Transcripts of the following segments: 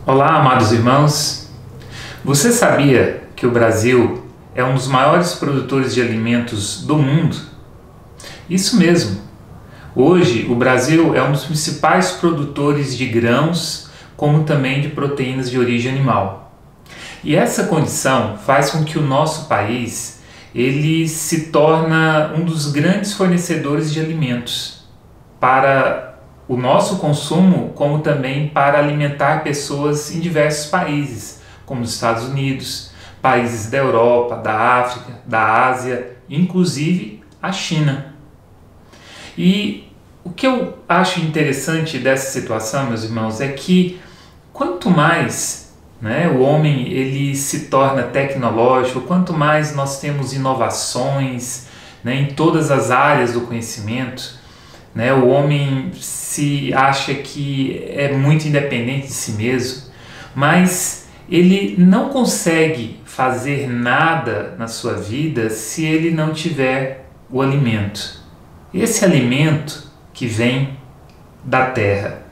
Olá, amados irmãos. Você sabia que o Brasil é um dos maiores produtores de alimentos do mundo? Isso mesmo. Hoje, o Brasil é um dos principais produtores de grãos, como também de proteínas de origem animal. E essa condição faz com que o nosso país ele se torna um dos grandes fornecedores de alimentos para o nosso consumo, como também para alimentar pessoas em diversos países, como os Estados Unidos, países da Europa, da África, da Ásia, inclusive a China. E o que eu acho interessante dessa situação, meus irmãos, é que quanto mais o homem ele se torna tecnológico, quanto mais nós temos inovações em todas as áreas do conhecimento, o homem se acha que é muito independente de si mesmo, mas ele não consegue fazer nada na sua vida se ele não tiver o alimento. Esse alimento que vem da terra.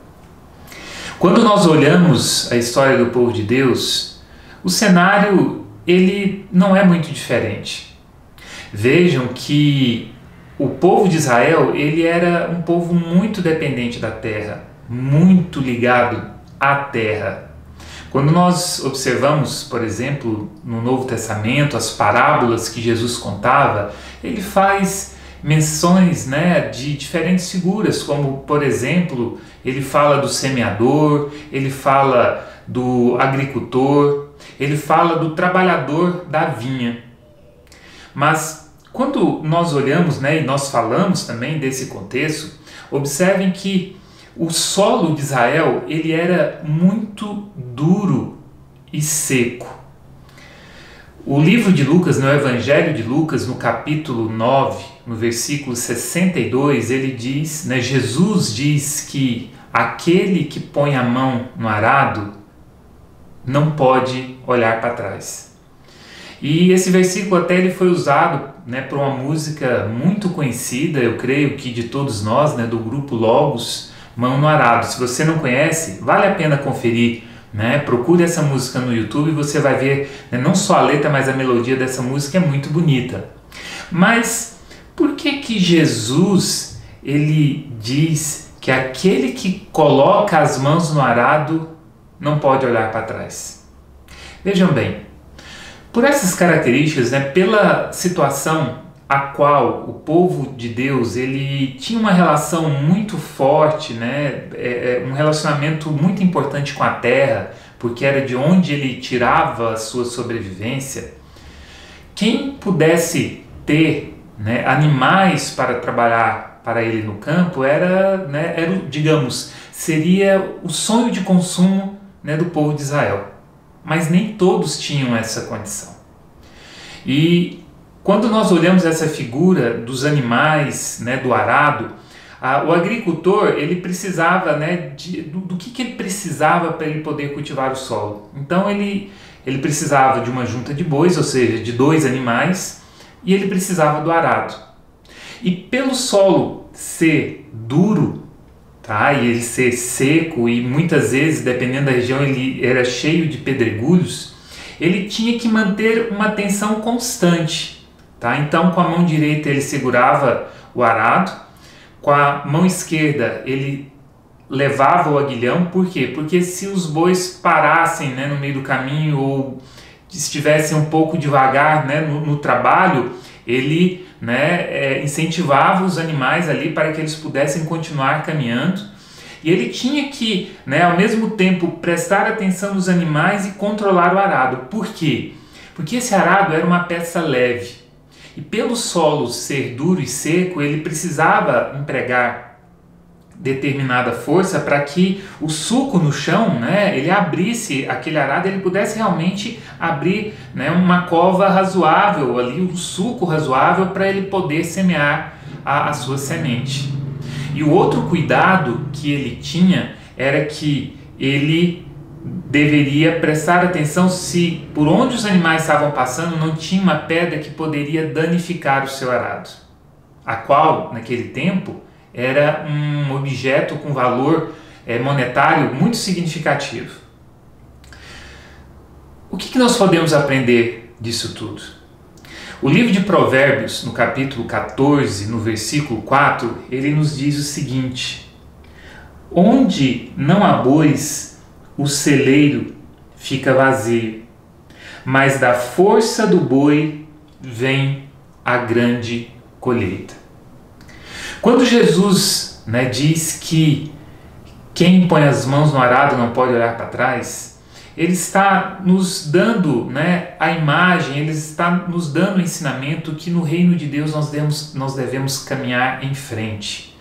Quando nós olhamos a história do povo de Deus, o cenário ele não é muito diferente. Vejam que o povo de Israel ele era um povo muito dependente da terra, muito ligado à terra. Quando nós observamos, por exemplo, no Novo Testamento, as parábolas que Jesus contava, ele faz menções de diferentes figuras, como, por exemplo, ele fala do semeador, ele fala do agricultor, ele fala do trabalhador da vinha. Mas quando nós olhamos e nós falamos também desse contexto, observem que o solo de Israel ele era muito duro e seco. O livro de Lucas, no Evangelho de Lucas, no capítulo 9, no versículo 62, ele diz, Jesus diz que aquele que põe a mão no arado não pode olhar para trás. E esse versículo até ele foi usado por uma música muito conhecida, eu creio que de todos nós, do grupo Logos, Mão no Arado. Se você não conhece, vale a pena conferir. Procure essa música no YouTube e você vai ver não só a letra, mas a melodia dessa música é muito bonita. Mas por que Jesus ele diz que aquele que coloca as mãos no arado não pode olhar para trás? Vejam bem, por essas características, pela situação a qual o povo de Deus ele tinha uma relação muito forte, um relacionamento muito importante com a terra, porque era de onde ele tirava a sua sobrevivência. Quem pudesse ter animais para trabalhar para ele no campo era, digamos, seria o sonho de consumo do povo de Israel. Mas nem todos tinham essa condição. E quando nós olhamos essa figura dos animais, do arado, o agricultor ele precisava do que ele precisava para ele poder cultivar o solo. Então ele precisava de uma junta de bois, ou seja, de 2 animais, e ele precisava do arado. E pelo solo ser duro, e ele ser seco e muitas vezes, dependendo da região, ele era cheio de pedregulhos, ele tinha que manter uma tensão constante. Então, com a mão direita ele segurava o arado, com a mão esquerda ele levava o aguilhão. Por quê? Porque se os bois parassem no meio do caminho ou estivessem um pouco devagar no trabalho, ele incentivava os animais ali para que eles pudessem continuar caminhando. E ele tinha que, ao mesmo tempo, prestar atenção nos animais e controlar o arado. Por quê? Porque esse arado era uma peça leve. E pelo solo ser duro e seco, ele precisava empregar determinada força para que o sulco no chão, ele abrisse aquele arado, ele pudesse realmente abrir uma cova razoável, ali, um sulco razoável para ele poder semear a sua semente. E o outro cuidado que ele tinha era que ele deveria prestar atenção se por onde os animais estavam passando não tinha uma pedra que poderia danificar o seu arado, a qual naquele tempo era um objeto com valor monetário muito significativo. O que nós podemos aprender disso tudo? O livro de Provérbios, no capítulo 14, no versículo 4, ele nos diz o seguinte: onde não há bois, o celeiro fica vazio, mas da força do boi vem a grande colheita. Quando Jesus, diz que quem põe as mãos no arado não pode olhar para trás, ele está nos dando a imagem, ele está nos dando o ensinamento que no reino de Deus nós devemos caminhar em frente,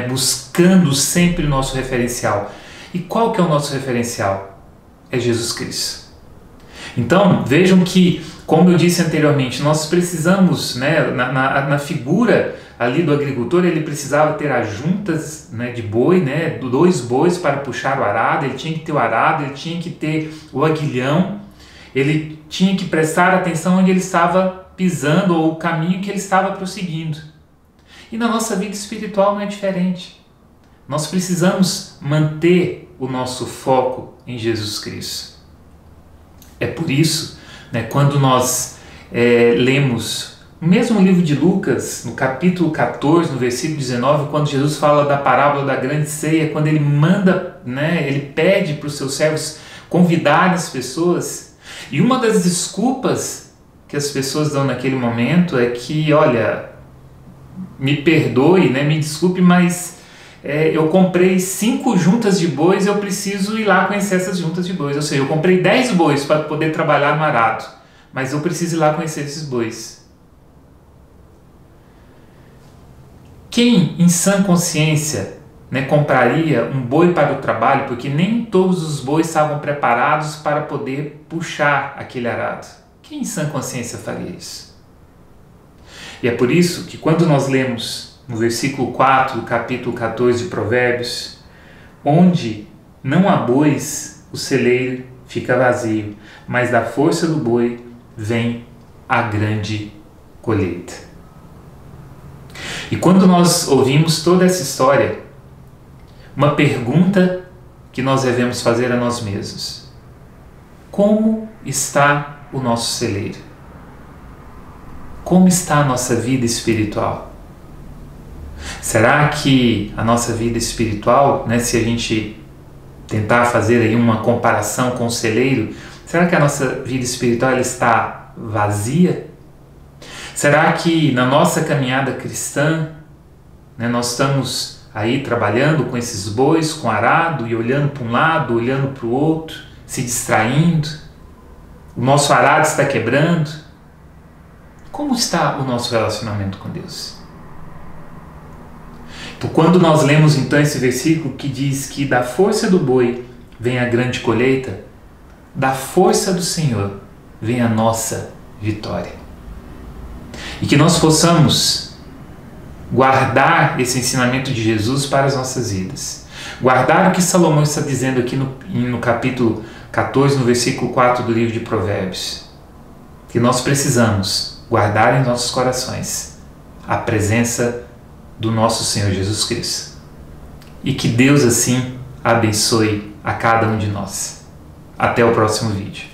buscando sempre o nosso referencial. E qual que é o nosso referencial? É Jesus Cristo. Então, vejam que, como eu disse anteriormente, nós precisamos, na figura ali do agricultor, ele precisava ter as juntas de boi, 2 bois para puxar o arado, ele tinha que ter o arado, ele tinha que ter o aguilhão, ele tinha que prestar atenção onde ele estava pisando ou o caminho que ele estava prosseguindo. E na nossa vida espiritual não é diferente. Nós precisamos manter o nosso foco em Jesus Cristo. É por isso, quando nós lemos o mesmo livro de Lucas, no capítulo 14, no versículo 19, quando Jesus fala da parábola da grande ceia, quando ele manda, ele pede para os seus servos convidarem as pessoas, e uma das desculpas que as pessoas dão naquele momento é que, olha, me perdoe, me desculpe, mas eu comprei 5 juntas de bois, eu preciso ir lá conhecer essas juntas de bois. Ou seja, eu comprei 10 bois para poder trabalhar no arado, mas eu preciso ir lá conhecer esses bois. Quem em sã consciência compraria um boi para o trabalho, porque nem todos os bois estavam preparados para poder puxar aquele arado? Quem em sã consciência faria isso? E é por isso que quando nós lemos no versículo 4 do capítulo 14 de Provérbios, onde não há bois, o celeiro fica vazio, mas da força do boi vem a grande colheita. E quando nós ouvimos toda essa história, uma pergunta que nós devemos fazer a nós mesmos: como está o nosso celeiro? Como está a nossa vida espiritual? Será que a nossa vida espiritual, se a gente tentar fazer aí uma comparação com o celeiro, será que a nossa vida espiritual ela está vazia? Será que na nossa caminhada cristã, nós estamos aí trabalhando com esses bois, com arado, e olhando para um lado, olhando para o outro, se distraindo? O nosso arado está quebrando? Como está o nosso relacionamento com Deus? Então, quando nós lemos então esse versículo que diz que da força do boi vem a grande colheita, da força do Senhor vem a nossa vitória. E que nós possamos guardar esse ensinamento de Jesus para as nossas vidas. Guardar o que Salomão está dizendo aqui no capítulo 14, no versículo 4 do livro de Provérbios. Que nós precisamos guardar em nossos corações a presença do nosso Senhor Jesus Cristo. E que Deus assim abençoe a cada um de nós. Até o próximo vídeo.